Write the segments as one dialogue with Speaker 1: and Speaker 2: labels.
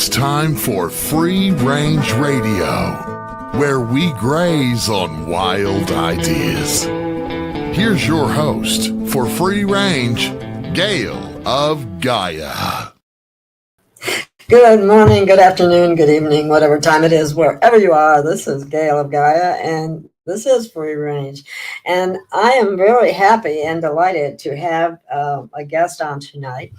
Speaker 1: It's time for Free Range Radio, where we graze on wild ideas. Here's your host for Free Range, Gail of Gaia.
Speaker 2: Good morning, good afternoon, good evening, whatever time it is, wherever you are. This is Gail of Gaia, and this is Free Range. And I am very happy and delighted to have a guest on tonight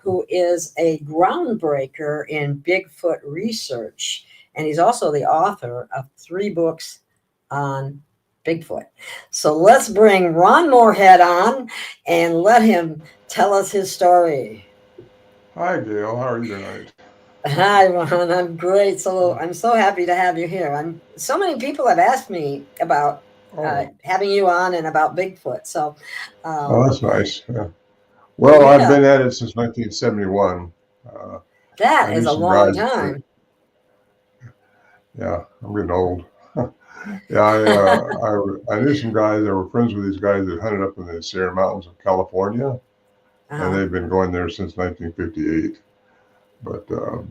Speaker 2: who is a groundbreaker in Bigfoot research. And he's also the author of 3 books on Bigfoot. So let's bring Ron Morehead on and let him tell us his story.
Speaker 3: Hi, Gail. How are you tonight?
Speaker 2: Hi, Ron. I'm great. So I'm so happy to have you here. So many people have asked me about having you on and about Bigfoot. So,
Speaker 3: that's nice. Yeah. Well, I've been at it since 1971.
Speaker 2: That is a long time.
Speaker 3: Yeah, I'm getting old. I knew some guys that were friends with these guys that hunted up in the Sierra Mountains of California, and they've been going there since 1958. But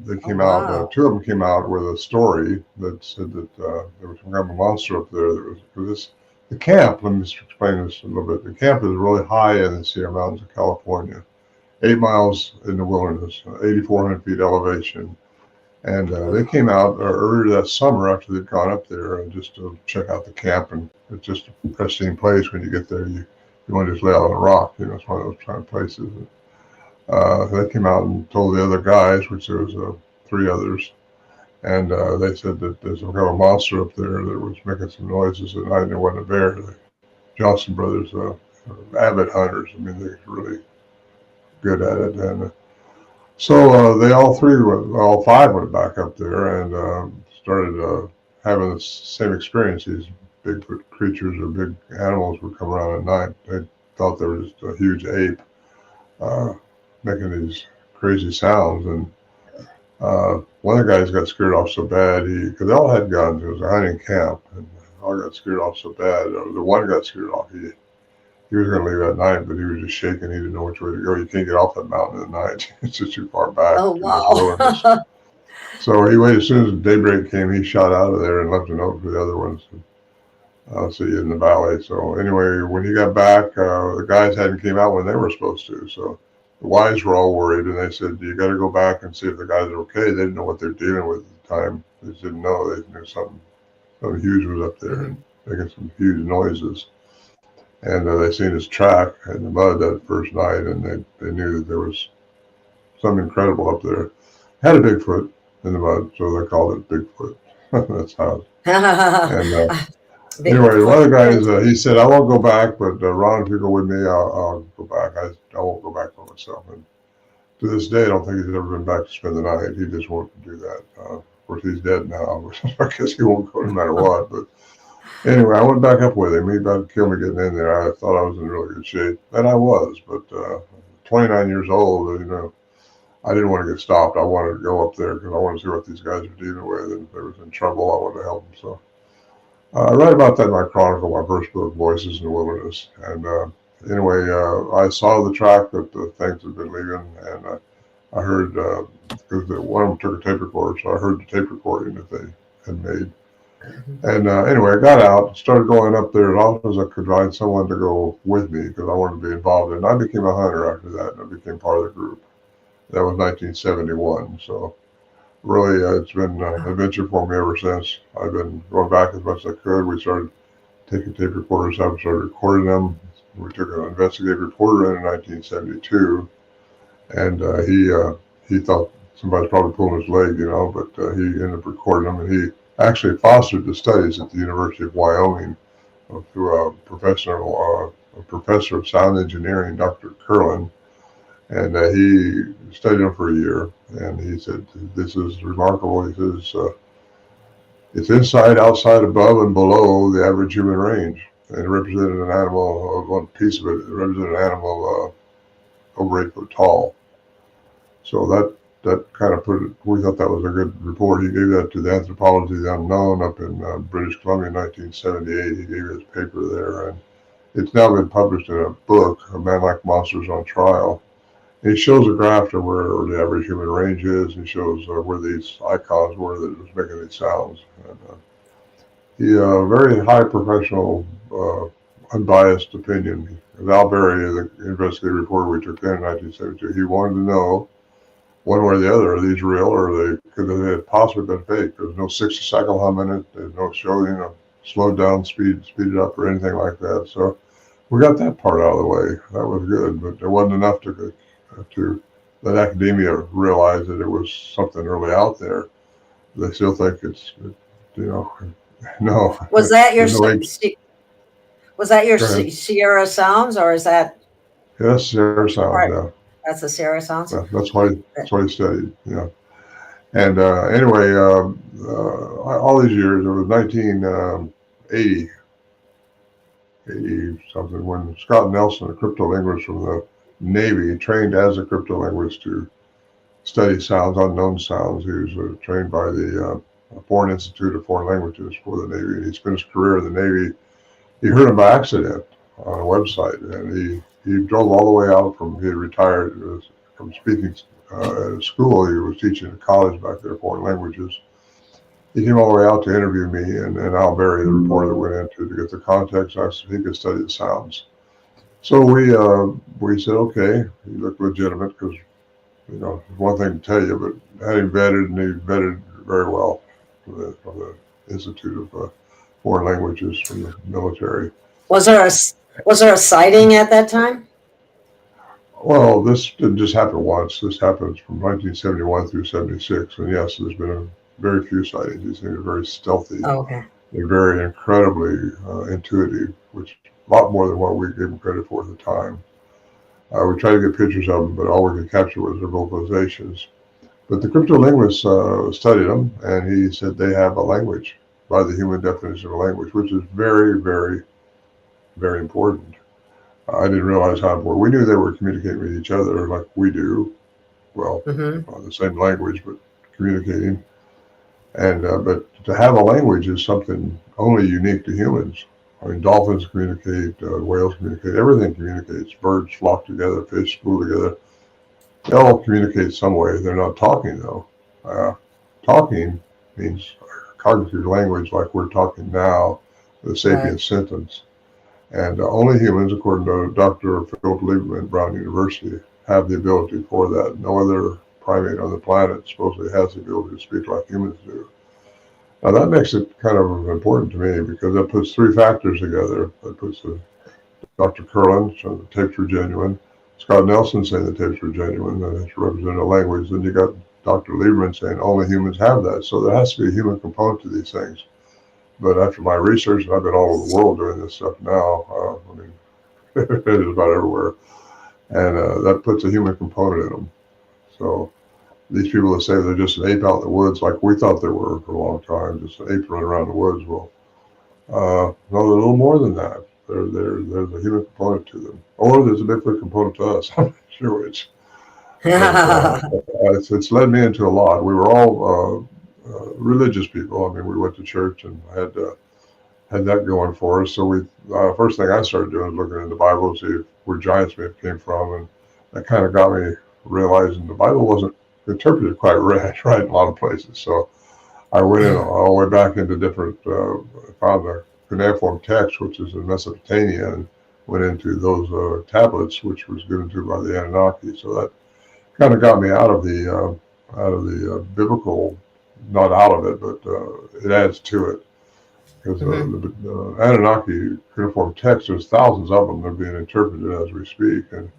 Speaker 3: they came out, 2 of them came out with a story that said that there was some kind of a monster up there. The camp, let me just explain this a little bit. The camp is really high in the Sierra Mountains of California, 8 miles in the wilderness, 8,400 feet elevation. And they came out earlier that summer after they'd gone up there just to check out the camp. And it's just a pristine place. When you get there, you want to just lay out on a rock. You know, it's one of those kind of places. They came out and told the other guys, which there was 3 others, and they said that there's some kind of monster up there that was making some noises at night, and there wasn't a bear. The Johnson brothers, avid hunters. I mean, they're really good at it. And so they all 5 went back up there and started having the same experience. These Bigfoot creatures or big animals would come around at night. They thought they were just a huge ape. Making these crazy sounds, and one of the guys got scared off so bad, because they all had guns. It was a hunting camp, and they all got scared off so bad. The one got scared off. He was going to leave at night, but he was just shaking. He didn't know which way to go. You can't get off that mountain at night. It's just too far back.
Speaker 2: Oh, wow.
Speaker 3: So he waited. As soon as daybreak came, he shot out of there and left a note for the other ones. I'll see you in the valley. So anyway, when he got back, the guys hadn't came out when they were supposed to. So the wives were all worried, and they said, you got to go back and see if the guys are okay. They didn't know what they're dealing with at the time. They just didn't know. They knew something huge was up there and making some huge noises. And they seen his track in the mud that first night, and they knew that there was something incredible up there. Had a Bigfoot in the mud, so they called it Bigfoot. That's how. Anyway, one of the guys, he said, I won't go back, but Ron, if you go with me, I'll go back. I won't go back by myself. And to this day, I don't think he's ever been back to spend the night. He just won't do that. Of course, he's dead now. I guess he won't go no matter what. But anyway, I went back up with him. He about to kill me getting in there. I thought I was in really good shape. And I was, but 29 years old, I didn't want to get stopped. I wanted to go up there because I wanted to see what these guys were dealing with. And if they was in trouble, I wanted to help them. So I write about that in my chronicle, my first book, Voices in the Wilderness. And anyway, I saw the track that the things had been leaving, and I heard, because one of them took a tape recorder, so I heard the tape recording that they had made. And anyway, I got out, started going up there as often as I could find someone to go with me because I wanted to be involved in it. And I became a hunter after that, and I became part of the group. That was 1971, so really, it's been an adventure for me ever since. I've been going back as much as I could. We started taking tape recorders out and started recording them. We took an investigative reporter in 1972, and he thought somebody's probably pulling his leg, but he ended up recording them, and he actually fostered the studies at the University of Wyoming through a professor of sound engineering, Dr. Curlin. And he studied them for a year, and he said, this is remarkable. He says, it's inside, outside, above, and below the average human range. And it represented an animal, one piece of it represented an animal over 8 foot tall. So that kind of we thought that was a good report. He gave that to the Anthropology of the Unknown up in British Columbia in 1978. He gave his paper there, and it's now been published in a book, A Man Like Monsters on Trial. He shows a graph of where the average human range is. He shows where these icons were that was making these sounds. And, he very high professional, unbiased opinion. Al Berry, the investigative reporter we took in 1972, he wanted to know one way or the other, are these real or could they have possibly been fake? There's no 60-second hum in it. There's no showing of slowed down, speed it up, or anything like that. So we got that part out of the way. That was good, but there wasn't enough to let academia realize that it was something really out there. They still think it's, no.
Speaker 2: Was that your
Speaker 3: Go ahead.
Speaker 2: Sierra Sounds, or is that?
Speaker 3: Yes, Sierra Sounds. Yeah,
Speaker 2: that's the Sierra Sounds.
Speaker 3: yeah, that's why he studied. Yeah, and anyway, all these years, it was 1980, 80 something, when Scott Nelson, a cryptolinguist from the Navy, trained as a cryptolinguist to study sounds, unknown sounds. He was trained by the Foreign Institute of Foreign Languages for the Navy, and he spent his career in the Navy. He heard him by accident on a website, and he drove all the way out he had retired from speaking at a school. He was teaching at college back there, foreign languages. He came all the way out to interview me and Al Berry, the reporter that went into to get the context. I said he could study the sounds. So we said, okay. He looked legitimate because, there's one thing to tell you, but had him vetted, and he vetted very well from the Institute of Foreign Languages from the military.
Speaker 2: Was there a sighting at that time?
Speaker 3: Well, this didn't just happen once. This happens from 1971 through 76, and yes, there's been very few sightings. These things are very stealthy.
Speaker 2: Oh, okay.
Speaker 3: They're very incredibly intuitive, which a lot more than what we gave them credit for at the time. We tried to get pictures of them, but all we could capture was their vocalizations. But the cryptolinguist studied them, and he said they have a language by the human definition of a language, which is very, very, very important. I didn't realize how important. We knew they were communicating with each other like we do. Well, the same language, but communicating. And but to have a language is something only unique to humans. I mean, dolphins communicate, whales communicate, everything communicates. Birds flock together, fish school together. They all communicate some way. They're not talking though. Talking means cognitive language, like we're talking now, the sapient sentence. And only humans, according to Dr. Philip Lieberman, Brown University, have the ability for that. No other primate on the planet supposedly has the ability to speak like humans do. Now that makes it kind of important to me because that puts three factors together. That puts Dr. Curlin saying the tapes were genuine, Scott Nelson saying the tapes were genuine, and it's represented a language. Then you got Dr. Lieberman saying only humans have that. So there has to be a human component to these things. But after my research, and I've been all over the world doing this stuff now, I mean, it is about everywhere. And that puts a human component in them. So these people that say they're just an ape out in the woods, like we thought they were for a long time, just an ape running around the woods, well, no, they're a little more than that. There's a human component to them. Or there's a Bigfoot component to us. I'm not sure which. But, it's led me into a lot. We were all religious people. I mean, we went to church and had that going for us. So we first thing I started doing was looking in the Bible to see where giants myth came from, and that kind of got me realizing the Bible wasn't interpreted quite right in a lot of places. So I went in all the way back into different, found the cuneiform text, which is in Mesopotamia, and went into those tablets, which was given to by the Anunnaki. So that kind of got me out of the biblical. Not out of it, but it adds to it. Because the Anunnaki cuneiform text, there's thousands of them that are being interpreted as we speak, and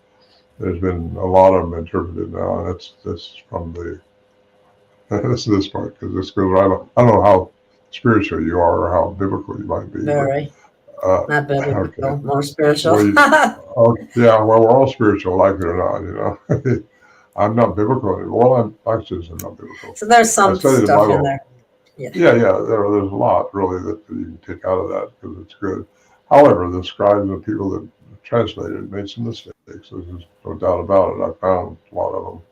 Speaker 3: there's been a lot of them interpreted now. And that's from this part, because this goes. I don't know how spiritual you are or how biblical you might be.
Speaker 2: Very. Not biblical,
Speaker 3: okay.
Speaker 2: more spiritual.
Speaker 3: Well, yeah, well, we're all spiritual, like it or not, I'm not biblical anymore. Well, I'm not biblical.
Speaker 2: So there's some stuff in there.
Speaker 3: Yeah. There's a lot really that you can take out of that because it's good. However, the scribes and the people that translated made some mistakes. There's no doubt about it. I found a lot of them,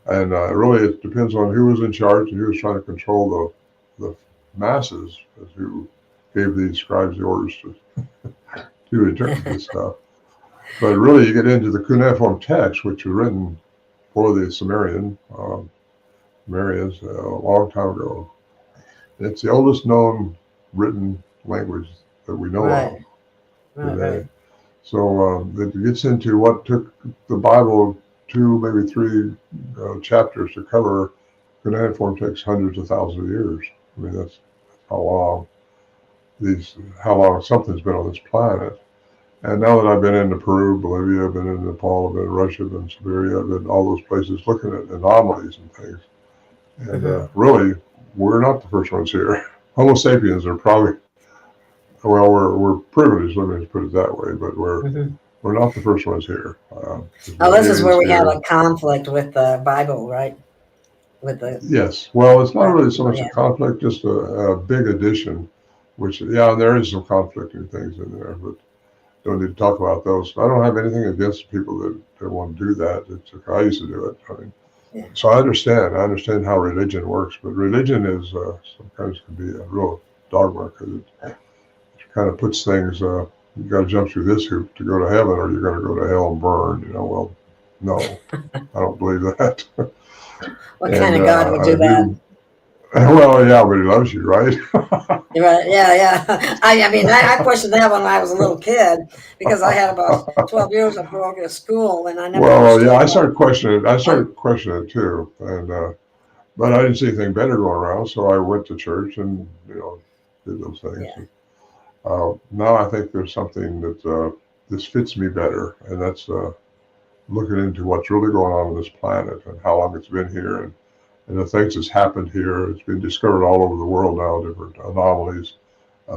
Speaker 3: and really it depends on who was in charge and who was trying to control the masses, who gave these scribes the orders to interpret this stuff. But really, you get into the cuneiform text, which was written for the Sumerians a long time ago. It's the oldest known written language that we know of today.
Speaker 2: Right.
Speaker 3: So it gets into what took the Bible 2, maybe 3 chapters to cover. Cuneiform takes hundreds of thousands of years. I mean, that's how long something's been on this planet. And now that I've been into Peru, Bolivia, I've been in Nepal, I've been in Russia, I've been in Siberia, I've been in all those places looking at anomalies and things. And really, we're not the first ones here. Homo sapiens are probably, well, we're privileged, let me put it that way, but we're not the first ones here.
Speaker 2: This is where we have a conflict with the Bible, right?
Speaker 3: Yes. Well, it's not really so much a conflict, just a big addition, which, there is some conflicting things in there, but don't need to talk about those. I don't have anything against people that want to do that. I used to do it. I mean, so I understand how religion works, but religion is sometimes can be a real dogma because it kind of puts things, you got to jump through this hoop to go to heaven or you're going to go to hell and burn. Well, no, I don't believe that.
Speaker 2: What kind of God would do that?
Speaker 3: Well, yeah, but he loves you, right?
Speaker 2: Right. Yeah. I mean, I questioned that when I was a little kid because I had about 12 years of broke at school, and I never.
Speaker 3: Well, yeah, I started questioning it too, and but I didn't see anything better going around, so I went to church and did those things.
Speaker 2: Yeah.
Speaker 3: Now I think there's something that this fits me better, and that's looking into what's really going on this planet and how long it's been here and the things that's happened here. It's been discovered all over the world now, different anomalies,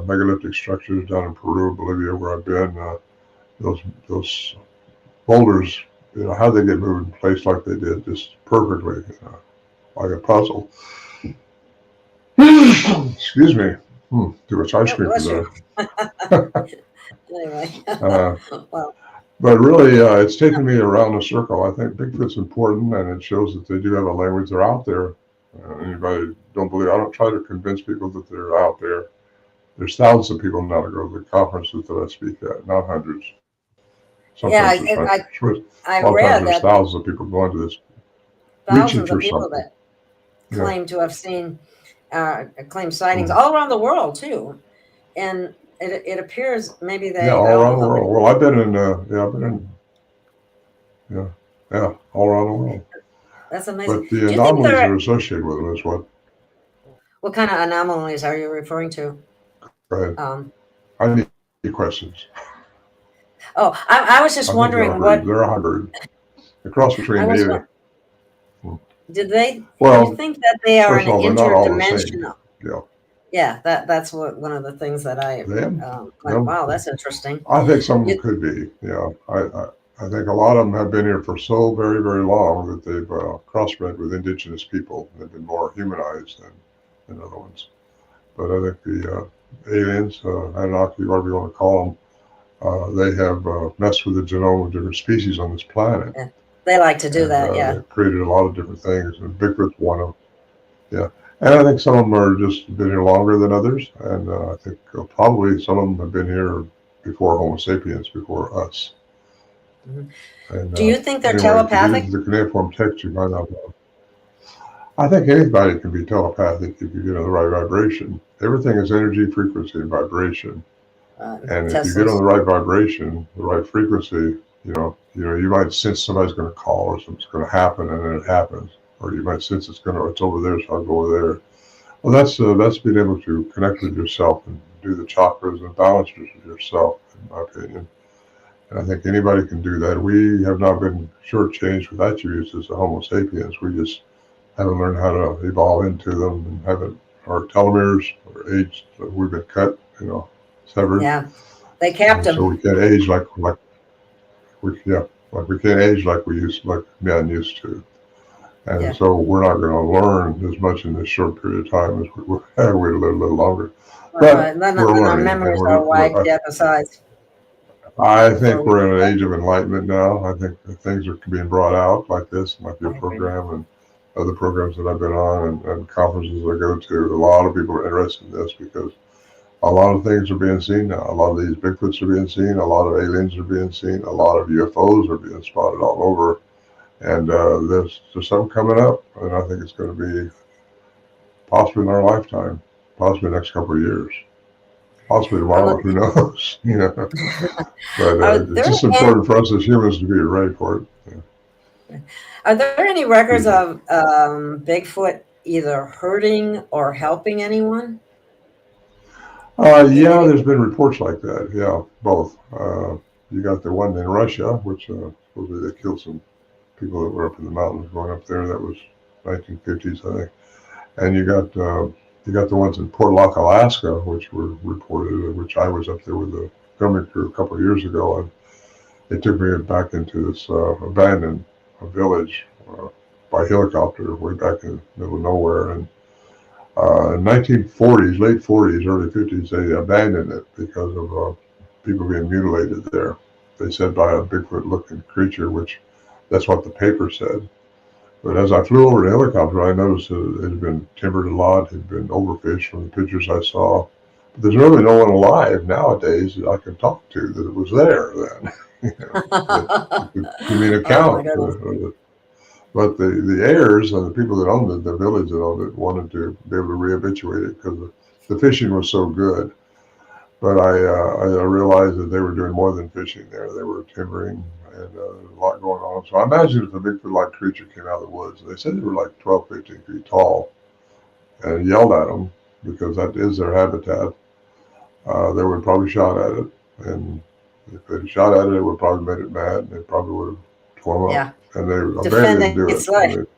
Speaker 3: megalithic structures down in Peru, Bolivia, where I've been. Those boulders, how they get moved in place like they did, just perfectly, like a puzzle. Excuse me. Too much ice cream for that.
Speaker 2: Anyway. Well.
Speaker 3: But really, it's taken me around the circle. I think Bigfoot's important, and it shows that they do have a language. They're out there. Anybody don't believe? I don't try to convince people that they're out there. There's thousands of people now to go to the conferences that I speak at, not hundreds. Sometimes
Speaker 2: I read that
Speaker 3: there's thousands of people going to this.
Speaker 2: Thousands of people that claim to have seen, claim sightings all around the world too, and. It appears maybe they
Speaker 3: all around the world. Well, I've been in all around the world.
Speaker 2: That's amazing.
Speaker 3: But the anomalies that are associated with them is what.
Speaker 2: What kind of anomalies are you referring to?
Speaker 3: Right. I need questions.
Speaker 2: Oh, I was just wondering what.
Speaker 3: There are 100. The cross between me and.
Speaker 2: Did they? Well, you think that they are an interdimensional? Yeah, that's one of the things that I wow, that's interesting.
Speaker 3: I think some of them could be. I think a lot of them have been here for so very, very long that they've crossbred with indigenous people. They've been more humanized than other ones. But I think the aliens, Anunnaki, whatever you want to call them, they have messed with the genome of different species on this planet.
Speaker 2: Yeah. They like to do that,
Speaker 3: They've created a lot of different things, and Bigfoot's one of them. Yeah. And I think some of them are just been here longer than others, and I think probably some of them have been here before Homo sapiens, before us.
Speaker 2: Mm-hmm. And, do you think they're telepathic?
Speaker 3: The cuneiform text, you might not know. I think anybody can be telepathic if you get on the right vibration. Everything is energy, frequency, and vibration. And if you get on the right vibration, the right frequency, you might sense somebody's going to call or something's going to happen, and then it happens. Or you might sense it's over there, so I'll go over there. Well, that's being able to connect with yourself and do the chakras and balance yourself, in my opinion. And I think anybody can do that. We have not been shortchanged with attributes as a Homo sapiens. We just haven't learned how to evolve into them and haven't. Our telomeres or age, we've been cut, severed.
Speaker 2: Yeah, they capped them.
Speaker 3: So we can't age like we can't age like men used to. And so we're not going to learn as much in this short period of time as we live a little longer.
Speaker 2: But our memories are wiped out besides.
Speaker 3: I think we're in an age of enlightenment now. I think things are being brought out like this, like your program and other programs that I've been on and conferences I go to. A lot of people are interested in this because A lot of things are being seen now. A lot of these Bigfoots are being seen. A lot of aliens are being seen. A lot of UFOs are being spotted all over. And there's some coming up, and I think it's going to be possibly in our lifetime, possibly the next couple of years, possibly tomorrow. Who knows? But it's just important for us as humans to be ready for it. Yeah.
Speaker 2: Are there any records of Bigfoot either hurting or helping anyone?
Speaker 3: Yeah, there's been reports like that. Yeah, both. You got the one in Russia, which supposedly they killed some people that were up in the mountains going up there. That was 1950s, I think. And you got the ones in Portlock, Alaska, which were reported, which I was up there with the filming crew a couple of years ago, and they took me back into this abandoned village by helicopter way back in the middle of nowhere. And in 1940s, late 40s, early 50s, they abandoned it because of people being mutilated there. They said by a Bigfoot-looking creature, which that's what the paper said. But as I flew over the helicopter, I noticed it had been timbered a lot, it had been overfished from the pictures I saw. But there's really no one alive nowadays that I can talk to that it was there then. That could give me an account. But the heirs and the people that owned it, the village that owned it, wanted to be able to re-habituate it because the fishing was so good. But I realized that they were doing more than fishing there. They were timbering, and there was a lot going on. So I imagine if a Bigfoot-like creature came out of the woods, they said they were like 12, 15 feet tall, and yelled at them because that is their habitat. They would probably shot at it, and if they'd shot at it, it would probably made it mad, and they probably would have torn them up. And they abandoned to do it.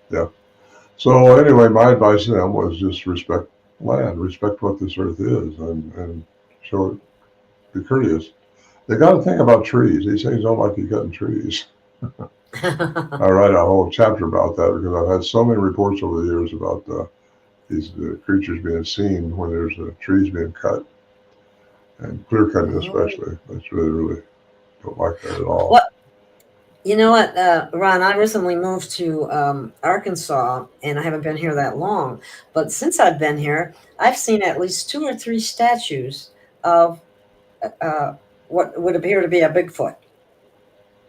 Speaker 3: Yeah. So anyway, my advice to them was just respect land, respect what this earth is, and show it, be courteous. They got to think about trees. These things don't like you cutting trees. I write a whole chapter about that because I've had so many reports over the years about these creatures being seen when there's trees being cut, and clear cutting especially. That's really don't like that at all.
Speaker 2: What? You know what, Ron, I recently moved to Arkansas, and I haven't been here that long. But since I've been here, I've seen at least 2 or 3 statues of what would appear to be a Bigfoot.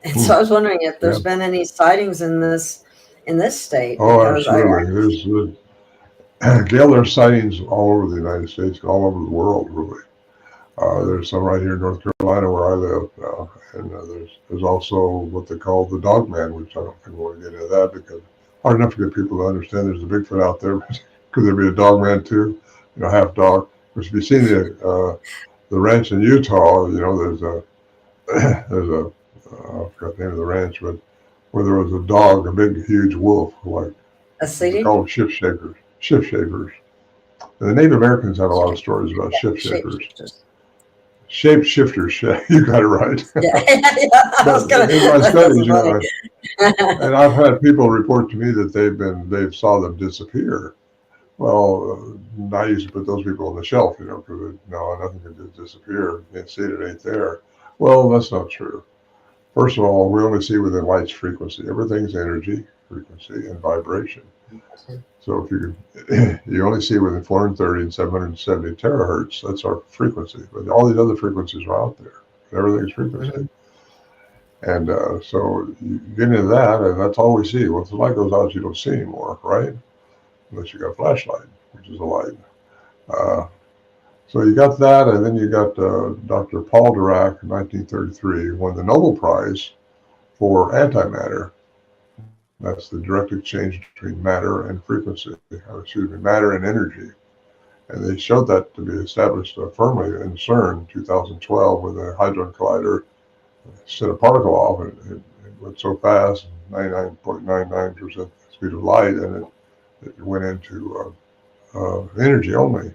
Speaker 2: And so I was wondering if there's been any sightings in this state.
Speaker 3: Oh, absolutely. Gail, there's sightings all over the United States, all over the world, really. There's some right here in North Carolina where I live now, and there's also what they call the dog man, which I don't think we want to get into that because hard enough to get people to understand there's a Bigfoot out there. Could there be a dog man too? Half dog. Which if you've seen the ranch in Utah, there's a I forgot the name of the ranch, but where there was a dog, a big huge wolf, like they call them shift shapers. And the Native Americans have a lot of stories about shift shapers. Shapeshifters, you got it right. Yeah. In my studies, and I've had people report to me that they saw them disappear. Well, I used to put those people on the shelf, because nothing can just disappear. You can't see it, it ain't there. Well, that's not true. First of all, we only see within light's frequency. Everything's energy, frequency, and vibration. So if you only see within 430 and 770 terahertz, that's our frequency. But all these other frequencies are out there. Everything's frequency. And so you get into that, and that's all we see. Once the light goes out, you don't see anymore, right? Unless you got a flashlight, which is a light. So you got that, and then you got Dr. Paul Dirac in 1933 won the Nobel Prize for antimatter. That's the direct exchange between matter and frequency, matter and energy. And they showed that to be established firmly in CERN in 2012 when the Hadron Collider sent a particle off, and it went so fast, 99.99% speed of light, and it went into energy only.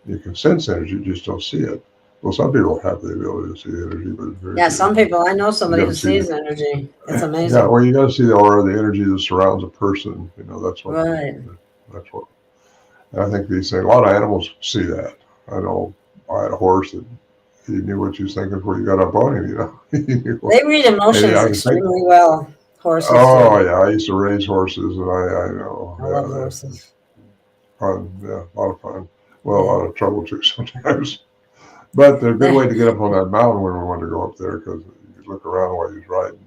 Speaker 3: You can sense energy, you just don't see it. Well, some people have the ability to see energy, but
Speaker 2: some people. I know somebody who sees energy. It's amazing.
Speaker 3: Yeah, well, you got to see the aura, the energy that surrounds a person. That's what. Right. That's what. And I think these things. A lot of animals see that. I know. I had a horse that he knew what you was thinking before you got up on him.
Speaker 2: They read emotions extremely well. Horses.
Speaker 3: Oh yeah, I used to raise horses, and I know.
Speaker 2: I love horses.
Speaker 3: Fun, yeah, a lot of fun. Well, a lot of trouble too sometimes. But they're a good way to get up on that mountain when we wanted to go up there, because you could look around while you was riding,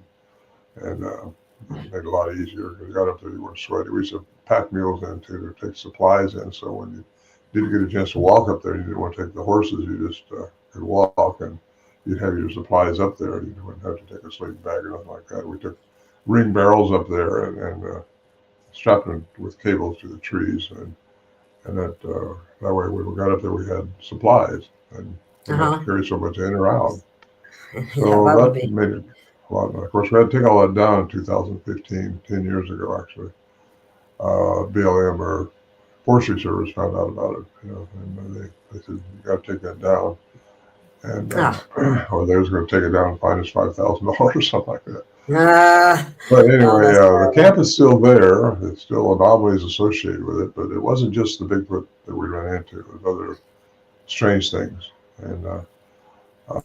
Speaker 3: and it made it a lot easier. Because you got up there, you weren't sweaty. We used to pack mules in too, to take supplies in. So when you didn't get a chance to walk up there, you didn't want to take the horses. You just could walk, and you'd have your supplies up there. You wouldn't have to take a sleeping bag or nothing like that. We took ring barrels up there and strapped them with cables to the trees, and that way when we got up there, we had supplies and didn't have to carry so much in or out. So
Speaker 2: Yeah,
Speaker 3: that made it a lot. Of course, we had to take all that down in 2015, 10 years ago actually. BLM or Forestry Service found out about it, and they said, you got to take that down. And or they was going to take it down and fine us $5,000 or something like that. But anyway, the camp is still there. It's still anomalies associated with it, but it wasn't just the Bigfoot that we ran into. It was other strange things. And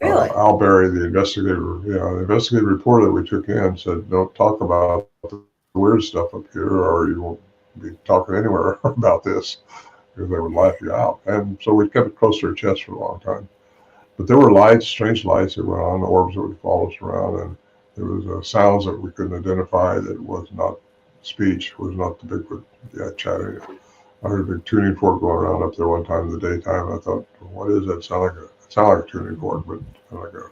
Speaker 2: really?
Speaker 3: Al Berry, the investigative reporter that we took in said, don't talk about the weird stuff up here or you won't be talking anywhere about this, because they would laugh you out. And so we kept it close to our chest for a long time. But there were lights, strange lights that went on, orbs that would follow us around, and there was sounds that we couldn't identify that was not speech, was not the Bigfoot chatting. I heard a big tuning fork going around up there one time in the daytime, and I thought, well, what is that? It sounded like a tuning fork, but kind of like a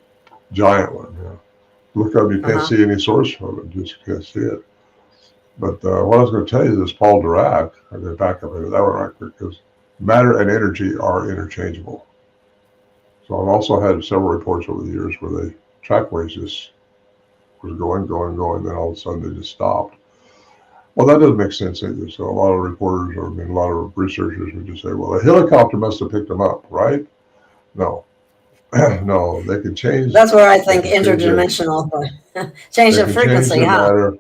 Speaker 3: giant one. Look up, you can't see any source from it, just can't see it. But what I was going to tell you is Paul Dirac, I'm going to back up into that one right quick, because matter and energy are interchangeable. So I've also had several reports over the years where the track waves just was going, then all of a sudden they just stopped. Well, that doesn't make sense either. So a lot of reporters or a lot of researchers would just say, well, a helicopter must have picked them up, right? No. No, they can change.
Speaker 2: That's where I think interdimensional, change the frequency,
Speaker 3: matter.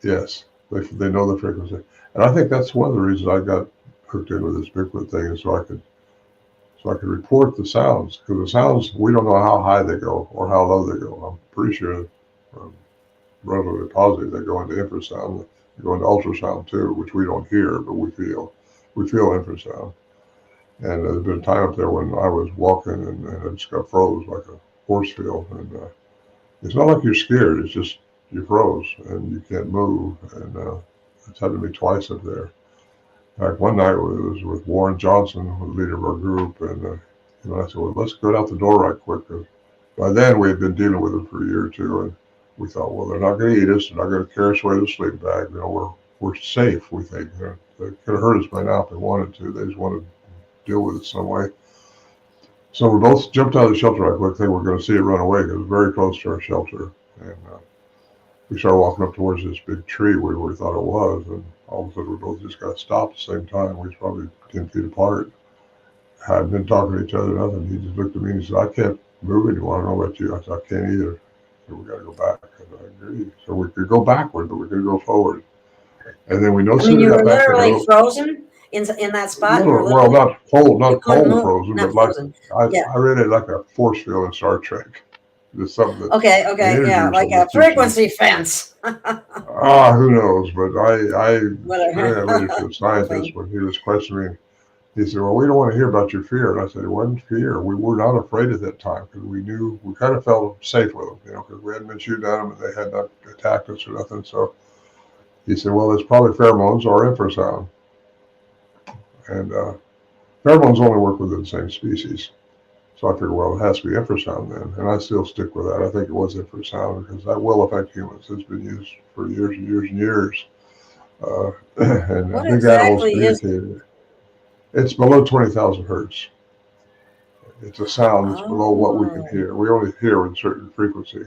Speaker 3: Yes, they know the frequency. And I think that's one of the reasons I got hooked in with this Bigfoot thing, is so I could report the sounds, because the sounds, we don't know how high they go or how low they go. I'm pretty sure, relatively positive, they go into infrasound, they go into ultrasound too, which we don't hear, but we feel infrasound. And there's been a time up there when I was walking and it just got froze like a force field. And it's not like you're scared, it's just you froze and you can't move. And it's happened to me twice up there. In fact, one night it was with Warren Johnson, the leader of our group, and I said, well, let's go out the door right quick. By then we had been dealing with it for a year or two, and we thought, well, they're not going to eat us, they're not going to carry us away to the sleeping bag. We're safe, we think. They could have hurt us by now if they wanted to. They just wanted to deal with it some way. So we both jumped out of the shelter right quick, thinking we're going to see it run away, because it was very close to our shelter. And we started walking up towards this big tree where we thought it was, and all of a sudden we both just got stopped at the same time. We was probably 10 feet apart. Hadn't been talking to each other, nothing. He just looked at me and he said, I can't move anymore. I don't know about you. I said, I can't either. So we got to go back. I said, I agree. So we could go backward, but we could go forward. And then we noticed
Speaker 2: you were literally frozen in that spot?
Speaker 3: Well, not cold frozen, but frozen. Like I read it like a force field in Star Trek. There's something that
Speaker 2: like a frequency fence.
Speaker 3: Who knows? But I ran to a scientist when he was questioning. He said, well, we don't want to hear about your fear. And I said, it wasn't fear. We were not afraid at that time, because we kind of felt safe with them, because we hadn't been shooting at them and they had not attacked us or nothing. So he said, well, it's probably pheromones or infrasound. And pheromones only work within the same species. So I figured, well, it has to be infrasound then. And I still stick with that. I think it was infrasound, because that will affect humans. It's been used for years and years and years. And
Speaker 2: what
Speaker 3: big animals communicated it. It's below 20,000 hertz. It's a sound that's below what we can hear. We only hear with a certain frequency.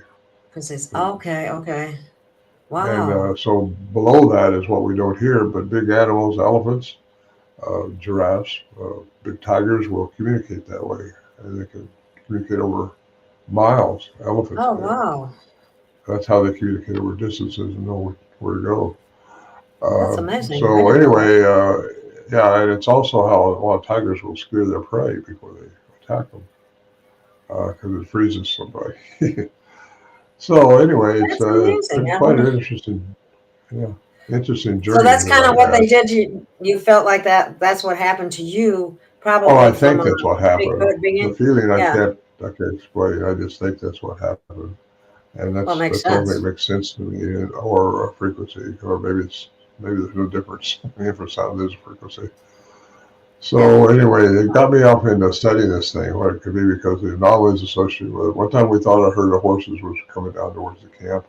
Speaker 2: Okay. Wow.
Speaker 3: And so below that is what we don't hear, but big animals, elephants, giraffes, big tigers will communicate that way. And they can communicate over miles, elephants.
Speaker 2: Oh, wow.
Speaker 3: That's how they communicate over distances and know where to go.
Speaker 2: That's amazing.
Speaker 3: So anyway, and it's also how a lot of tigers will scare their prey before they attack them, because it freezes somebody. So anyway, it's been quite an interesting journey.
Speaker 2: So that's kind of what they did. You felt like that's what happened to you
Speaker 3: Oh, I
Speaker 2: Probably from
Speaker 3: think that's what happened.
Speaker 2: Bigfoot
Speaker 3: The
Speaker 2: being.
Speaker 3: feeling
Speaker 2: Yeah,
Speaker 3: I can't explain. I just think that's what happened, and
Speaker 2: well, makes
Speaker 3: that's the only thing
Speaker 2: sense.
Speaker 3: that makes sense to me. Or a frequency, or maybe there's no difference. Infrasound is a frequency.
Speaker 2: Yeah.
Speaker 3: So anyway, it got me up into studying this thing, what it could be, because the anomalies associated with it. One time we thought a herd of horses was coming down towards the camp,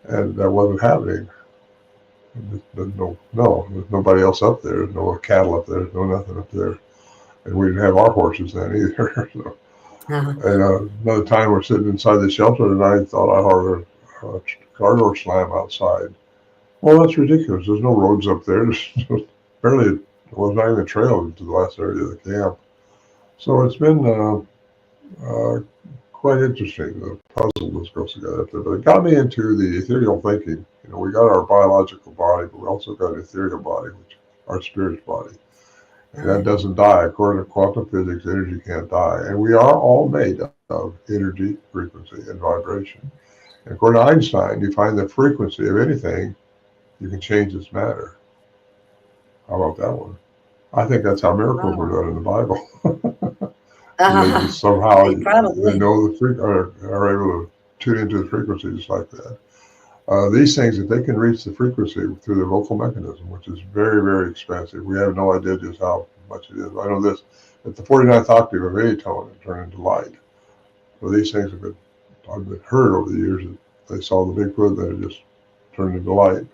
Speaker 3: and that wasn't happening. There's nobody else up there. There's no cattle up there. There's no nothing up there. And we didn't have our horses then either. So,
Speaker 2: Uh-huh.
Speaker 3: and another time we're sitting inside the shelter, and I thought I heard a car door slam outside. Well, that's ridiculous. There's no roads up there. There's barely, it was not even a trail to the last area of the camp. So it's been quite interesting, the puzzle this goes together up there. But it got me into the ethereal thinking. We got our biological body, but we also got an ethereal body, which our spirit's body. And that doesn't die. According to quantum physics, energy can't die. And we are all made of energy, frequency, and vibration. And according to Einstein, you find the frequency of anything, you can change its matter. How about that one? I think that's how miracles were
Speaker 2: Oh.
Speaker 3: done in the Bible. They just
Speaker 2: They
Speaker 3: they
Speaker 2: probably.
Speaker 3: know are able to tune into the frequencies like that. These things, if they can reach the frequency through the vocal mechanism, which is very, very expensive, we have no idea just how much it is. I know this, at the 49th octave of any tone, it turned into light. So these things I've been heard over the years that they saw the Bigfoot, then it just turned into light.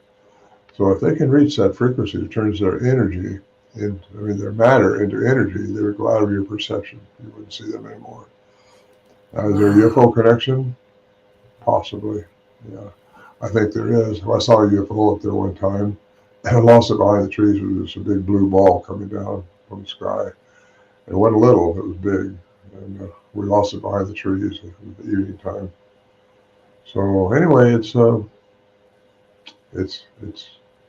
Speaker 3: So if they can reach that frequency, it turns their energy their matter into energy, they would go out of your perception. You wouldn't see them anymore. Is there a
Speaker 2: Wow.
Speaker 3: UFO connection? Possibly. Yeah. I think there is. I saw a UFO up there one time, and I lost it behind the trees. It was just a big blue ball coming down from the sky. It wasn't little, it was big. And we lost it behind the trees at the evening time. So anyway, it's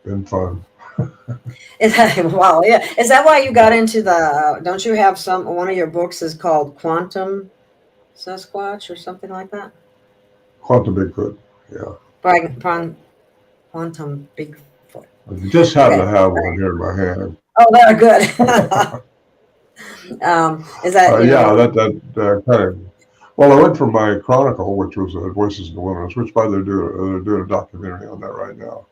Speaker 3: been fun.
Speaker 2: Wow. Yeah. Is that why you got into the? Don't you have one of your books is called Quantum Sasquatch or something like that?
Speaker 3: Quantum Bigfoot, yeah.
Speaker 2: Quantum Bigfoot.
Speaker 3: I just happen
Speaker 2: Okay.
Speaker 3: to have one here in my hand.
Speaker 2: Oh, they're good. Is that
Speaker 3: Yeah, that kind of. Well, I went from my chronicle, which was Voices in the Wilderness, which by they're doing a documentary on that right now,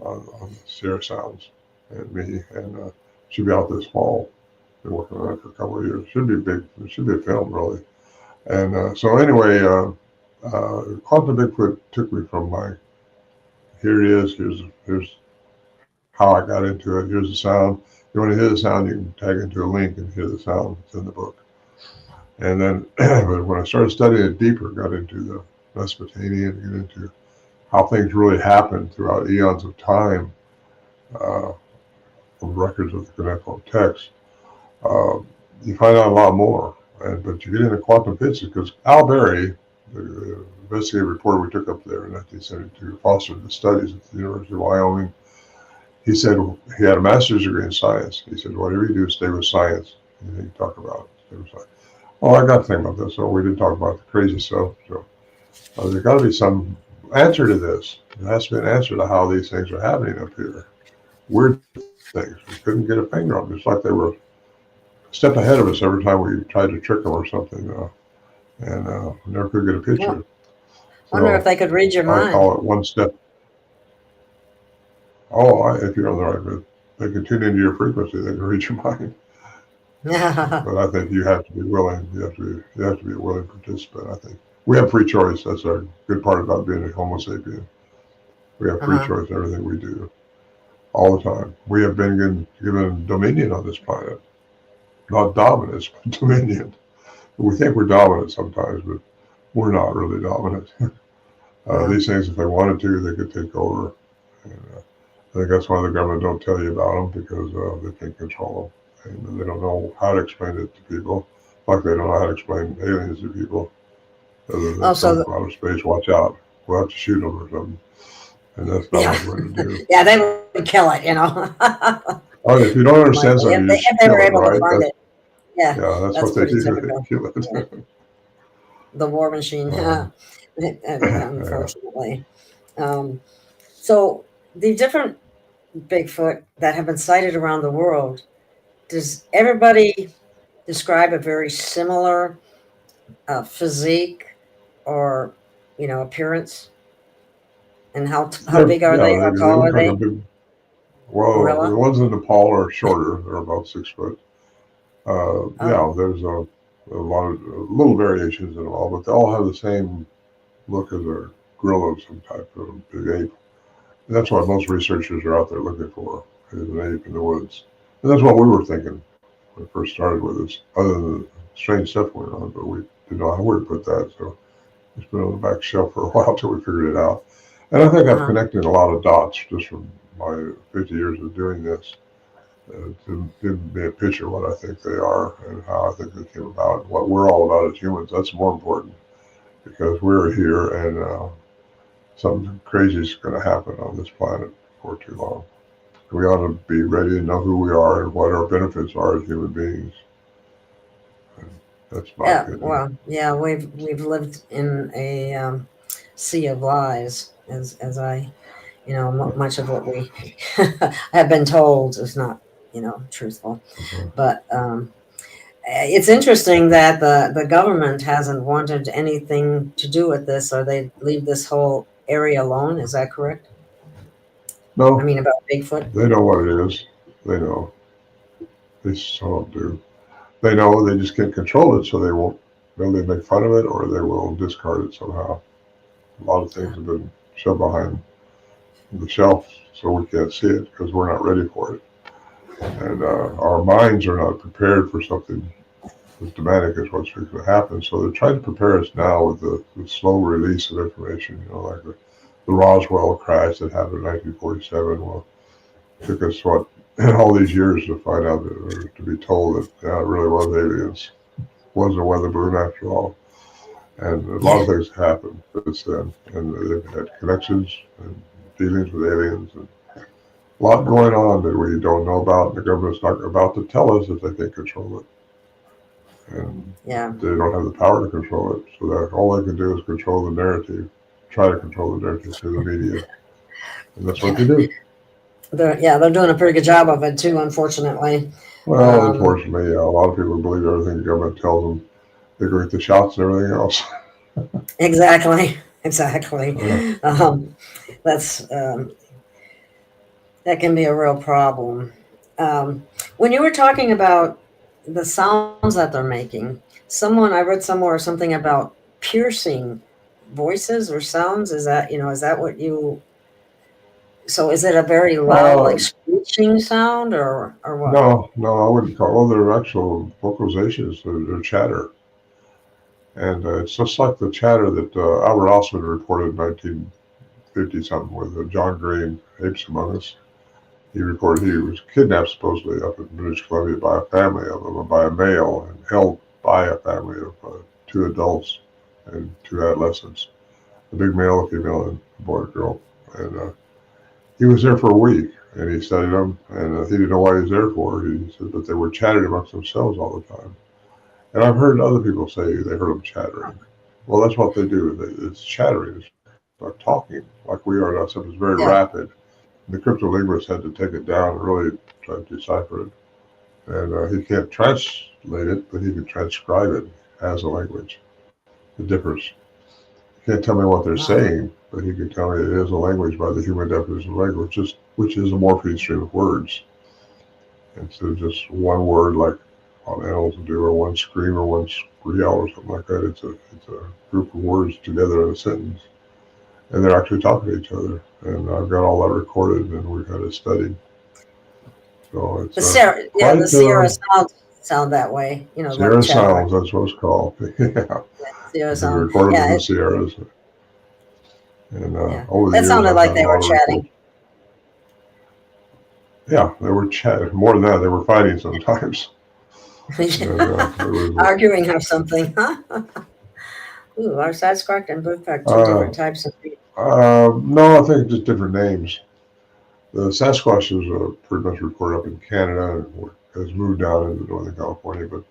Speaker 3: on Sierra Sounds and me, and should be out this fall. Been working on it for a couple of years. Should be big. It should be a film, really. And so anyway, Quantum Bigfoot took me from my. Here it is. Here's how I got into it. Here's the sound. If you want to hear the sound, you can tag into a link and hear the sound. It's in the book. And then, but when I started studying it deeper, got into the Mesopotamian, get into how things really happened throughout eons of time, from records of the cuneiform text, you find out a lot more. But you get into quantum physics because Al Berry, the investigative reporter we took up there in 1972, fostered the studies at the University of Wyoming. He said he had a master's degree in science. He said, whatever you do, stay with science. Anything you talk about, stay with science. Well, I got to think about this, so we didn't talk about the crazy stuff. So there's got to be some answer to this. There has to be an answer to how these things are happening up here. Weird things. We couldn't get a finger on them. It's like they were a step ahead of us every time we tried to trick them or something. And we never could get a picture.
Speaker 2: Well, wonder if
Speaker 3: So
Speaker 2: they could read your
Speaker 3: I
Speaker 2: mind.
Speaker 3: call it one step. Oh, if you're on the right bit, they can tune into your frequency. They can reach your mind. But I think you have to be willing. You have to be a willing participant. I think we have free choice. That's our good part about being a Homo sapien. We have free choice in everything we do, all the time. We have been given dominion on this planet, not dominance, but dominion. We think we're dominant sometimes, but we're not really dominant. These things, if they wanted to, they could take over. And I think that's why the government don't tell you about them, because they can't control them. And they don't know how to explain it to people, like they don't know how to explain aliens to people. Other than from outer space, watch out, we'll have to shoot them or something. And that's not what we're going to do.
Speaker 2: Yeah, they would kill it,
Speaker 3: Oh, if you don't understand something, you just
Speaker 2: if they
Speaker 3: kill
Speaker 2: were
Speaker 3: it,
Speaker 2: able
Speaker 3: right?
Speaker 2: to find it. Yeah,
Speaker 3: That's what they
Speaker 2: pretty
Speaker 3: do.
Speaker 2: typical.
Speaker 3: They kill it.
Speaker 2: Yeah. The war machine, unfortunately. So the different Bigfoot that have been sighted around the world, does everybody describe a very similar physique or, appearance? And how big are they?
Speaker 3: Yeah,
Speaker 2: How
Speaker 3: they
Speaker 2: tall are
Speaker 3: look like a
Speaker 2: they?
Speaker 3: big. Well, the
Speaker 2: Gorilla?
Speaker 3: ones in Nepal are shorter. They're about 6 foot.
Speaker 2: Oh,
Speaker 3: There's a lot of little variations in them all, but they all have the same look as a gorilla of some type of big ape. And that's what most researchers are out there looking for, is an ape in the woods. And that's what we were thinking when we first started with this, other than the strange stuff going on, but we didn't know how we put that. So it's been on the back shelf for a while till we figured it out. And I think I've
Speaker 2: uh-huh.
Speaker 3: connected a lot of dots just from my 50 years of doing this to give me a picture of what I think they are and how I think they came about, what we're all about as humans. That's more important because we're here and something crazy is going to happen on this planet before too long. We ought to be ready to know who we are and what our benefits are as human beings. And that's my
Speaker 2: Yeah,
Speaker 3: opinion.
Speaker 2: well, yeah, we've lived in a sea of lies, as I, much of what we have been told is not, truthful.
Speaker 3: Uh,
Speaker 2: But it's interesting that the government hasn't wanted anything to do with this, or they leave this whole area alone. Is that correct? I
Speaker 3: no,
Speaker 2: mean, about Bigfoot.
Speaker 3: they know what it is. They know. They still do. They know they just can't control it, so they won't. They'll either make fun of it or they will discard it somehow. A lot of things have been shoved behind the shelf so we can't see it because we're not ready for it. And our minds are not prepared for something as dramatic as what's going to happen. So they're trying to prepare us now with the slow release of information, like the Roswell crash that happened in 1947. Well, it took us, all these years to find out, or to be told that, yeah, it really was aliens. It wasn't a weather balloon after all. And a lot
Speaker 2: Yeah,
Speaker 3: of things happened since then. And they've had connections and dealings with aliens and a lot going on that we don't know about. And the government's not about to tell us if they can control it. And
Speaker 2: yeah,
Speaker 3: they don't have the power to control it. So that all they can do is control the narrative, try to control the narrative through the media. And that's what
Speaker 2: yeah.
Speaker 3: they do.
Speaker 2: They're doing a pretty good job of it too, unfortunately.
Speaker 3: Well,
Speaker 2: Um,
Speaker 3: unfortunately, a lot of people believe everything the government tells them. They agree with the shots and everything else.
Speaker 2: exactly, exactly.
Speaker 3: Uh,
Speaker 2: Um, that's that can be a real problem. When you were talking about the sounds that they're making, I read somewhere something about piercing voices or sounds. Is that what you? So is it a very loud,
Speaker 3: uh,
Speaker 2: like screeching sound, or what?
Speaker 3: no, I wouldn't call. Well, they're actual vocalizations. They're chatter, and it's just like the chatter that Albert Osmond reported in 1950 something with John Gray, Apes Among Us. He reported he was kidnapped supposedly up in British Columbia by a family of them, by a male, and held by a family of two adults and two adolescents, a big male, a female, and a boy and girl. And he was there for a week, and he studied them, and he didn't know why he was there for. He said that they were chatting amongst themselves all the time. And I've heard other people say they heard them chattering. Well, that's what they do. It's chattering. It's like talking, like we are now, except it's very
Speaker 2: Yeah,
Speaker 3: rapid. The cryptolinguist had to take it down and really try to decipher it. And he can't translate it, but he can transcribe it as a language. The difference. He can't tell me what they're
Speaker 2: wow.
Speaker 3: saying, but he can tell me it is a language by the human definition of language, which is a morpheme stream of words. Instead of just one word like all animals do, or one scream or one squeal or something like that. It's a group of words together in a sentence, and they're actually talking to each other. And I've got all that recorded, and we've had it studied. So it's
Speaker 2: The
Speaker 3: quite
Speaker 2: Sierra sounds sound that way. Like
Speaker 3: Sierra
Speaker 2: chattering.
Speaker 3: Sounds. That's what it's called. Yeah,
Speaker 2: Sierra
Speaker 3: we
Speaker 2: sound.
Speaker 3: recorded
Speaker 2: Yeah,
Speaker 3: in the Sierras, and
Speaker 2: yeah.
Speaker 3: over the
Speaker 2: That
Speaker 3: years
Speaker 2: sounded
Speaker 3: I've
Speaker 2: like
Speaker 3: done
Speaker 2: they
Speaker 3: a
Speaker 2: were
Speaker 3: lot of reports.
Speaker 2: chatting.
Speaker 3: Yeah, they were chatting. More than that, they were fighting sometimes. And it was.
Speaker 2: Arguing or something, huh? Ooh, our Sasquatch and Bigfoot, two
Speaker 3: Uh,
Speaker 2: different types of people.
Speaker 3: no, I think just different names. The Sasquatch is pretty much reported up in Canada and has moved down into Northern California, but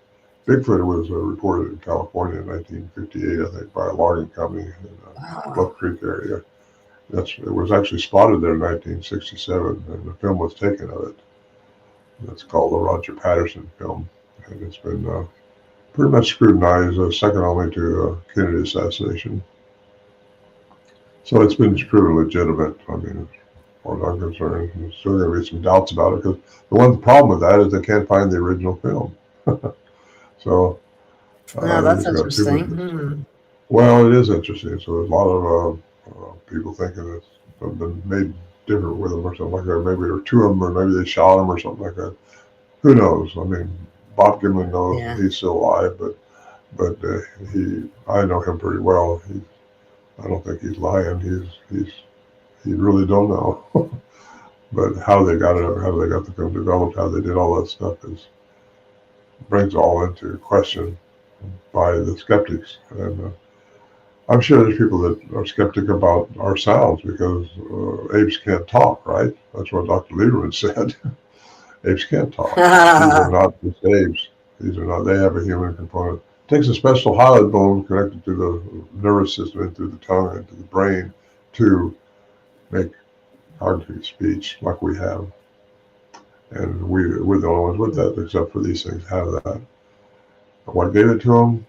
Speaker 3: Bigfoot was reported in California in 1958, I think, by a logging company in the
Speaker 2: Oh,
Speaker 3: Bluff Creek area. It was actually spotted there in 1967, and the film was taken of it. That's called the Roger Patterson film, and it's been pretty much scrutinized, second only to Kennedy assassination. So it's been truly legitimate. I mean, as far as I'm concerned, there's still going to be some doubts about it because the one problem with that is they can't find the original film. So
Speaker 2: that's
Speaker 3: just got
Speaker 2: interesting.
Speaker 3: people. Well, it is interesting. So there's a lot of people thinking it's been made different with them or something like that. Maybe there were two of them, or maybe they shot them or something like that. Who knows? I mean, Bob Gimlin knows he's still alive, but I know him pretty well. I don't think he's lying. He really don't know. But how they got it, how they got the film developed, how they did all that stuff brings all into question by the skeptics. And I'm sure there's people that are skeptic about our sounds because apes can't talk, right? That's what Dr. Lieberman said. Apes can't talk. These are not just apes. These are not. They have a human component. It takes a special hyoid bone connected to the nervous system and through the tongue and to the brain to make cognitive speech like we have. And we're the only ones with that, except for these things have that. What gave it to them?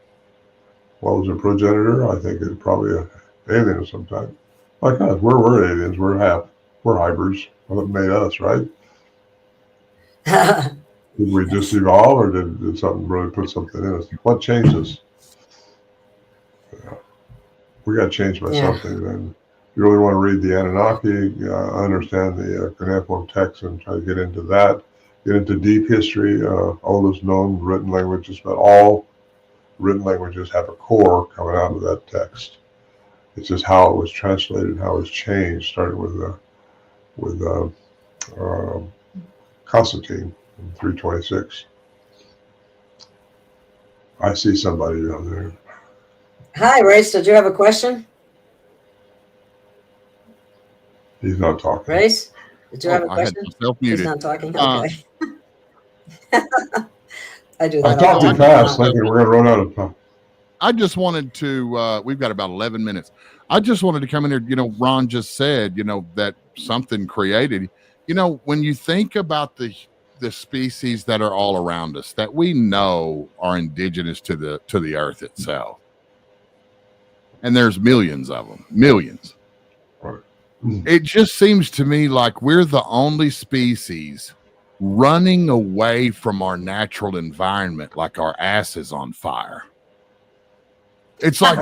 Speaker 3: What was a progenitor? I think it's probably an alien of some type. Like us, we're aliens. We're hybrids. What made us, right? Did we just evolve, or did something really put something in us? What changed us? We got changed by something. And if you really want to read the Anunnaki, understand the cuneiform text and try to get into that, get into deep history, oldest known written languages, but all written languages have a core coming out of that text. It's just how it was translated, how it was changed, starting with Constantine in 326. I see somebody down there.
Speaker 2: Hi, Race. Did you have a question?
Speaker 3: He's not talking.
Speaker 2: Race, did you have a question?
Speaker 1: I had myself muted.
Speaker 2: He's not talking. Okay. I do that.
Speaker 3: I talked too fast, thinking we're going to run out of time.
Speaker 1: I just wanted to, we've got about 11 minutes. I just wanted to come in here. Ron just said, that something created, when you think about the species that are all around us that we know are indigenous to the earth itself. And there's millions of them, millions.
Speaker 3: Right.
Speaker 1: It just seems to me like we're the only species running away from our natural environment like our ass is on fire. It's like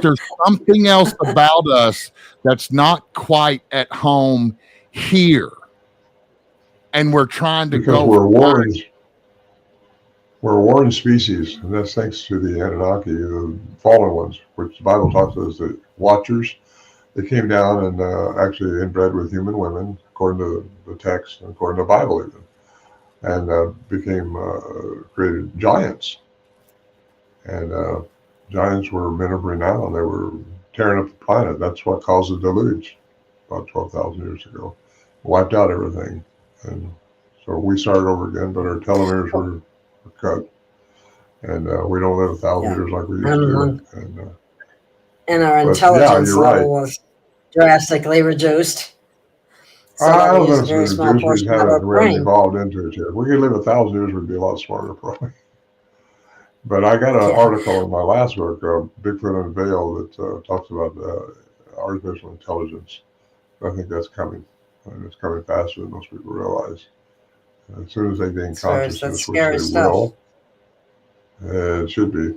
Speaker 1: there's something else about us that's not quite at home here. And we're trying to
Speaker 3: because we're a warring species, and that's thanks to the Anunnaki, the fallen ones, which the Bible talks about as the Watchers. They came down and actually inbred with human women, according to the text, and according to the Bible even, and became created giants. And giants were men of renown. They were tearing up the planet. That's what caused the deluge about 12,000 years ago. Wiped out everything. And so we started over again, but our telomeres were cut. And we don't live 1,000 years like we used to.
Speaker 2: And our intelligence level was drastically reduced. So
Speaker 3: I don't know
Speaker 2: if
Speaker 3: if it's reduced. We haven't evolved into it yet. We could live 1,000 years, we'd be a lot smarter probably. But I got an article in my last work, Bigfoot Unveiled, that talks about artificial intelligence. I think that's coming. And it's coming faster than most people realize. As soon as they gain consciousness, which they will, it should be.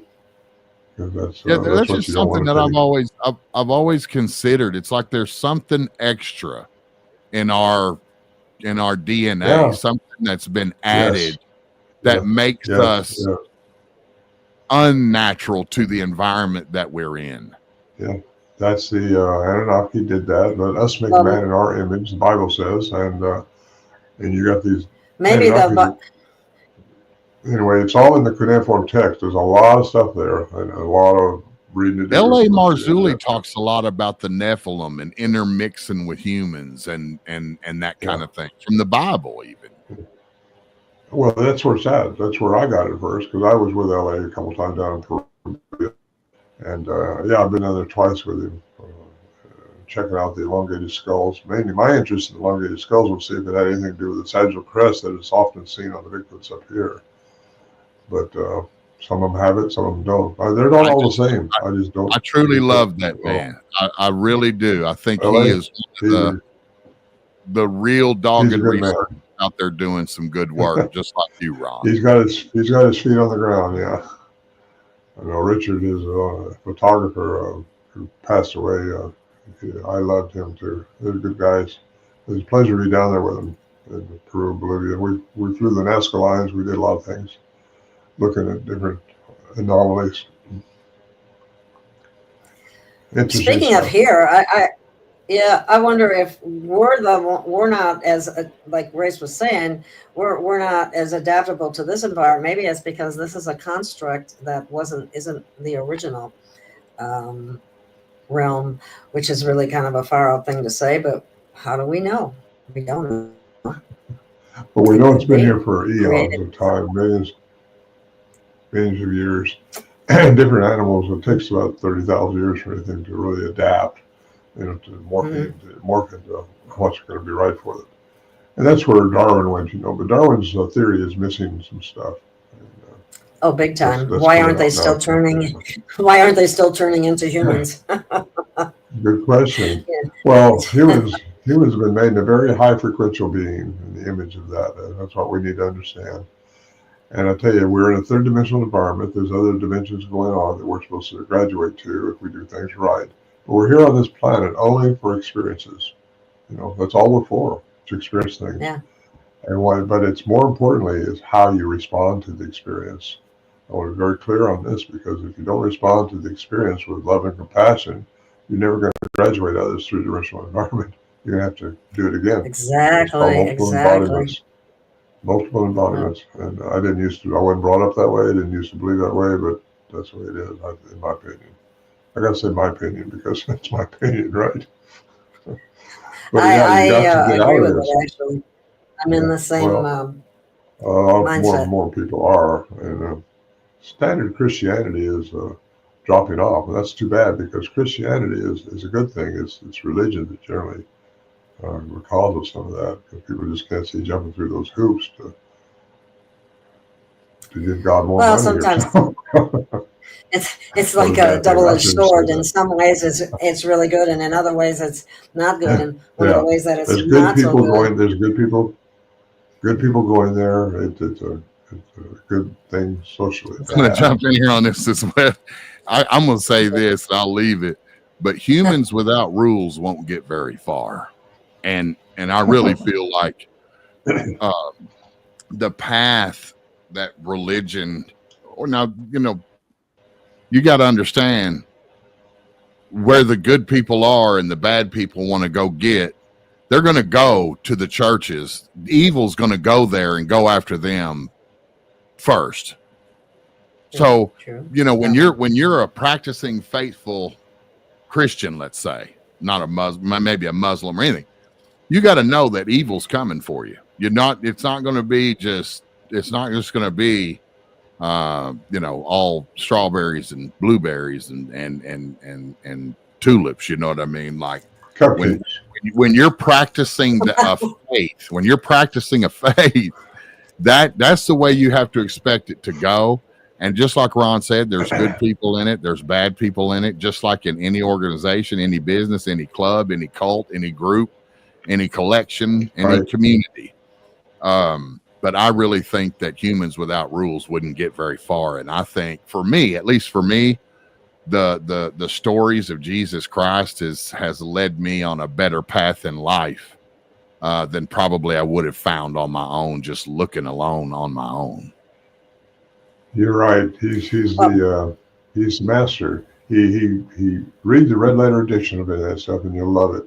Speaker 3: That's
Speaker 1: just something that I've always considered. It's like there's something extra in our DNA, something that's been added that makes us unnatural to the environment that we're in.
Speaker 3: Yeah. That's the Anunnaki did that. Let us make man in our image, the Bible says, and you got these.
Speaker 2: Maybe
Speaker 3: anyway, it's all in the cuneiform text. There's a lot of stuff there, and a lot of reading it.
Speaker 1: L.A. Marzulli talks a lot about the Nephilim and intermixing with humans and that kind of thing from the Bible, even.
Speaker 3: Well, that's where it's at. That's where I got it first, because I was with L.A. a couple times down in Peru. And I've been down there twice with him, checking out the elongated skulls. Mainly my interest in elongated skulls was to see if it had anything to do with the sagittal crest that is often seen on the Bigfoots up here. but some of them have it, some of them don't. They're not all the same. I just don't.
Speaker 1: I truly love that man. I really do. I think he
Speaker 3: Really?
Speaker 1: is the real dogged
Speaker 3: He's a good man.
Speaker 1: researcher out there doing some good work, just like you, Ron.
Speaker 3: He's got his feet on the ground. Yeah. I know Richard is a photographer who passed away. I loved him too. They're good guys. It was a pleasure to be down there with them in Peru, Bolivia. We flew the Nazca lines. We did a lot of things, looking at different anomalies.
Speaker 2: Speaking of here, I wonder if we're not as like Grace was saying, we're not as adaptable to this environment. Maybe it's because this is a construct that isn't the original realm, which is really kind of a far out thing to say. But how do we know? We don't know.
Speaker 3: But we know it's been here for eons of time, millions of years. And different animals, it takes about 30,000 years for anything to really adapt, to morph into what's going to be right for them. And that's where Darwin went, but Darwin's theory is missing some stuff.
Speaker 2: Oh, big time. Why aren't they still turning into humans?
Speaker 3: Good question. Yeah. Well, humans have been made a very high frequential being in the image of that. That's what we need to understand. And I tell you, we're in a third dimensional environment. There's other dimensions going on that we're supposed to graduate to if we do things right. But we're here on this planet only for experiences. That's all we're for, to experience things.
Speaker 2: Yeah.
Speaker 3: But it's more importantly is how you respond to the experience. I want to be very clear on this, because if you don't respond to the experience with love and compassion, you're never going to graduate out of this three-dimensional environment. You're going to have to do it again.
Speaker 2: Exactly.
Speaker 3: Multiple embodiments. And I wasn't brought up that way. I didn't used to believe that way, but that's the way it is, in my opinion. I got to say my opinion because it's my opinion, right? But
Speaker 2: I agree with it, actually. I'm in the same mindset.
Speaker 3: More people are. And standard Christianity is dropping off. And that's too bad, because Christianity is a good thing. It's religion that generally cause of some of that, because people just can't see jumping through those hoops to give God more money. Well,
Speaker 2: sometimes it's like a double-edged sword. In some ways, it's really good, and in other ways, it's not good. And one of the ways that it's not so good.
Speaker 3: There's good people going there. It's a good thing socially.
Speaker 1: I'm going to jump in here on this as well. I'm going to say this, and I'll leave it. But humans without rules won't get very far. And I really feel like the path that religion, you got to understand where the good people are and the bad people want to go get. They're going to go to the churches. Evil's going to go there and go after them first. So, when you're a practicing faithful Christian, let's say, not a Muslim, maybe a Muslim or anything, you got to know that evil's coming for you. It's not just going to be, all strawberries and blueberries and tulips. You know what I mean? Like when you're practicing a faith, that's the way you have to expect it to go. And just like Ron said, there's good people in it. There's bad people in it, just like in any organization, any business, any club, any cult, any group, any collection, any community. But I really think that humans without rules wouldn't get very far. And I think, at least for me, the stories of Jesus Christ has led me on a better path in life than probably I would have found on my own, just looking alone on my own.
Speaker 3: You're right. He's the master. He read the red letter edition of that stuff, and you'll love it.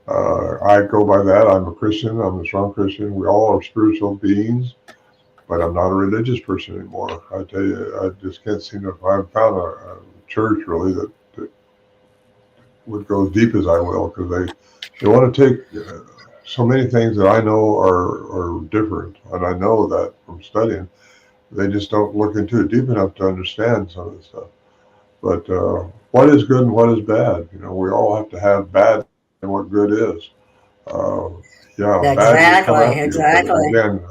Speaker 3: I go by that. I'm a Christian. I'm a strong Christian. We all are spiritual beings, but I'm not a religious person anymore. I tell you, I just can't seem to. I've found a church really that would go as deep as I will, because they want to take so many things that I know are different, and I know that from studying. They just don't look into it deep enough to understand some of the stuff. But what is good and what is bad? We all have to have bad and what good is.
Speaker 2: Exactly.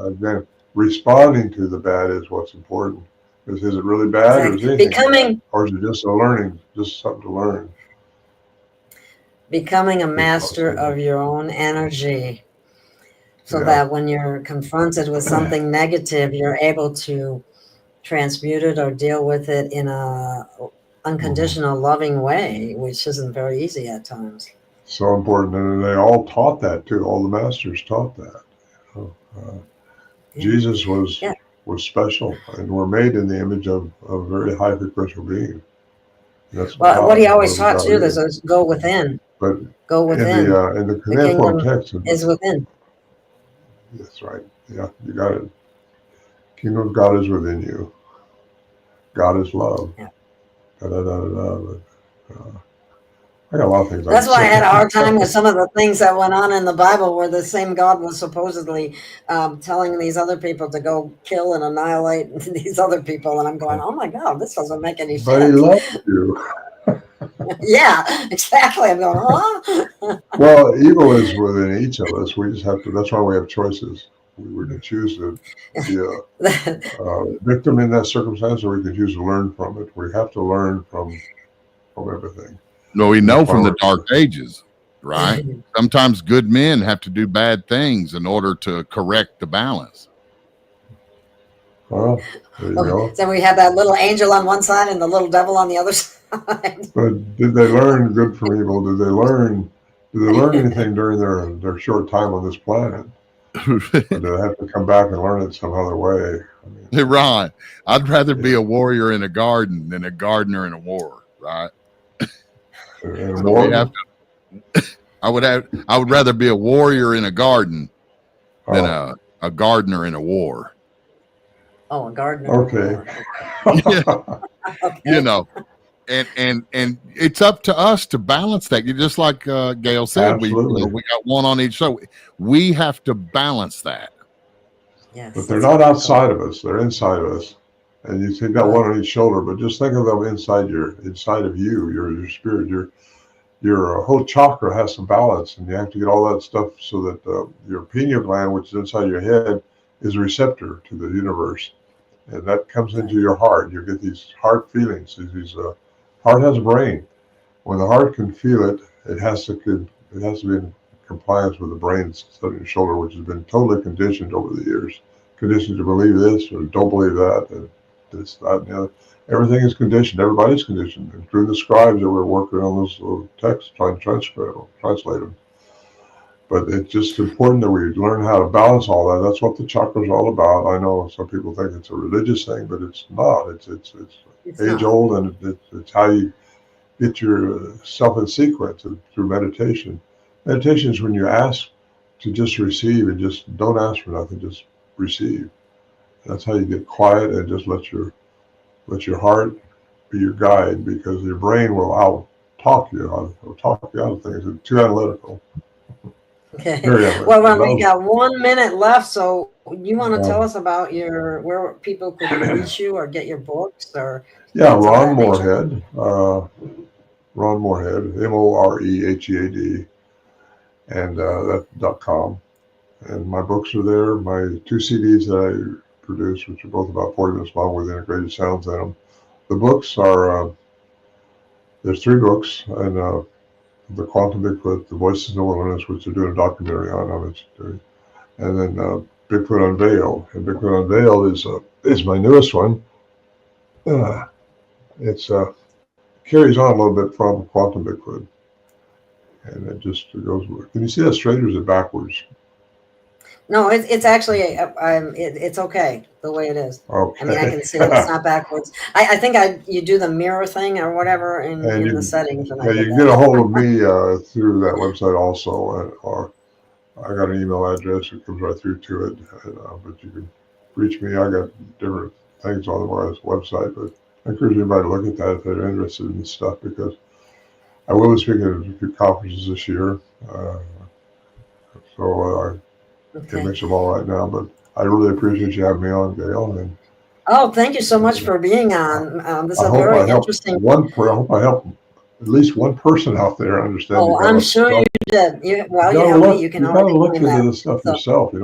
Speaker 3: Again, responding to the bad is what's important. Is it really bad, or is
Speaker 2: Exactly.
Speaker 3: anything bad? Or is it just a learning, just something to learn?
Speaker 2: Becoming a master of your own energy, so that when you're confronted with something negative, you're able to transmute it or deal with it in a unconditional, loving way, which isn't very easy at times.
Speaker 3: So important, and they all taught that too. All the masters taught that. Jesus was special, and we're made in the image of a very high frequential being. That's
Speaker 2: what he always taught too is go within.
Speaker 3: But
Speaker 2: go within.
Speaker 3: In the
Speaker 2: kingdom
Speaker 3: text
Speaker 2: is within.
Speaker 3: That's right. Yeah, you got it. Kingdom of God is within you. God is love.
Speaker 2: Yeah.
Speaker 3: Da, da, da, da, da. I got a lot of things.
Speaker 2: That's why I had a hard time with some of the things that went on in the Bible, where the same God was supposedly telling these other people to go kill and annihilate these other people, and I'm going, "Oh my God, this doesn't make any sense."
Speaker 3: But he loves you.
Speaker 2: Yeah, exactly. I'm going, "Huh?"
Speaker 3: Well, evil is within each of us. We just have to. That's why we have choices. We can choose to be a victim in that circumstance, or we can choose to learn from it. We have to learn from everything.
Speaker 1: No, we know from the Dark Ages, right? Sometimes good men have to do bad things in order to correct the balance.
Speaker 3: Well, there you go.
Speaker 2: So we have that little angel on one side and the little devil on the other side.
Speaker 3: But did they learn good from evil? Did they learn anything during their short time on this planet? Or do they have to come back and learn it some other way? I mean,
Speaker 1: hey, Ron, I'd rather be a warrior in a garden than a gardener in a war, right? I would rather be a warrior in a garden than a gardener in a war.
Speaker 2: Oh, a gardener.
Speaker 3: Okay.
Speaker 2: Okay.
Speaker 1: You know, and it's up to us to balance that. You just like Gail said, we got one on each. So we have to balance that.
Speaker 2: Yes.
Speaker 3: But they're not outside of us; they're inside of us. And you take that one on each shoulder, but just think of them inside of you, your spirit, your whole chakra has some balance, and you have to get all that stuff so that your pineal gland, which is inside your head, is a receptor to the universe, and that comes into your heart. You get these heart feelings. Heart has a brain. When the heart can feel it, it has to be in compliance with the brain sitting on your shoulder, which has been totally conditioned over the years, conditioned to believe this or don't believe that. And this, that, and the other. Everything is conditioned. Everybody's conditioned, including the scribes that were working on those little texts, trying to translate them. But it's just important that we learn how to balance all that. That's what the chakra is all about. I know some people think it's a religious thing, but it's not. It's age old, and it's how you get yourself in sequence through meditation. Meditation is when you ask to just receive, and just don't ask for nothing, just receive. That's how you get quiet and just let your heart be your guide, because your brain will talk you out of things. It's too analytical.
Speaker 2: Okay. Well, we got 1 minute left, so you want to tell us about where people could reach you or get your books or?
Speaker 3: Yeah, Ron Morehead. Ron Morehead, Morehead, and .com. And my books are there. My 2 CDs that I produced, which are both about 40 minutes long with integrated sounds in them. The books are, there's 3 books, and the Quantum Bigfoot, The Voices in the Wilderness, which they're doing a documentary on, and then Bigfoot Unveiled. And Bigfoot Unveiled is my newest one. It's carries on a little bit from Quantum Bigfoot, and it just goes. Can you see that straight, or is it backwards?
Speaker 2: No, it's actually it's okay the way it is.
Speaker 3: Okay.
Speaker 2: I mean, I can see it. It's not backwards. I think you do the mirror thing or whatever in the settings. And
Speaker 3: you can get a hold of me through that website also, or I got an email address that comes right through to it. But you can reach me. I got different things on the website, but I encourage anybody to look at that if they're interested in this stuff, because I will be speaking at a few conferences this year. So I can't mix them all right now, but I really appreciate you having me on, Gail.
Speaker 2: Oh, thank you so much for being on. This is very interesting.
Speaker 3: I hope I help at least one person out there understand.
Speaker 2: Oh, I'm sure you did. You can already
Speaker 3: look into this stuff yourself.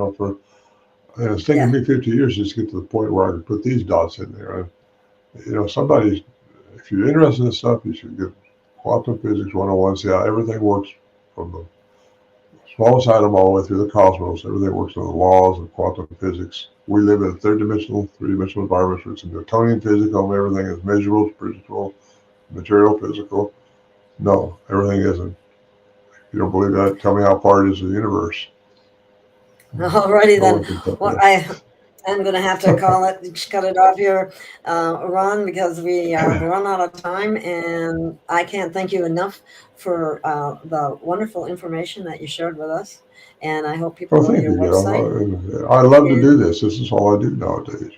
Speaker 3: It's taken me 50 years just to get to the point where I can put these dots in there. somebody, if you're interested in this stuff, you should get Quantum Physics 101, see how everything works from the smallest atom all the way through the cosmos. Everything works on the laws of quantum physics. We live in a three-dimensional environment, so it's Newtonian physics. Everything is measurable, spiritual, material, physical. No, everything isn't. If you don't believe that, tell me how far it is to the universe.
Speaker 2: Alrighty then. Well, I'm going to have to cut it off here, Ron, because we have run out of time, and I can't thank you enough for the wonderful information that you shared with us. And I hope people go to your website.
Speaker 3: I love to do this. This is all I do nowadays.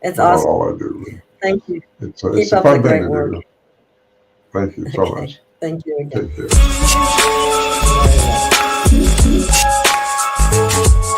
Speaker 2: It's awesome.
Speaker 3: All I do.
Speaker 2: Thank you.
Speaker 3: It's a fun thing to do. Thank you so much.
Speaker 2: Thank you again.
Speaker 3: Take care.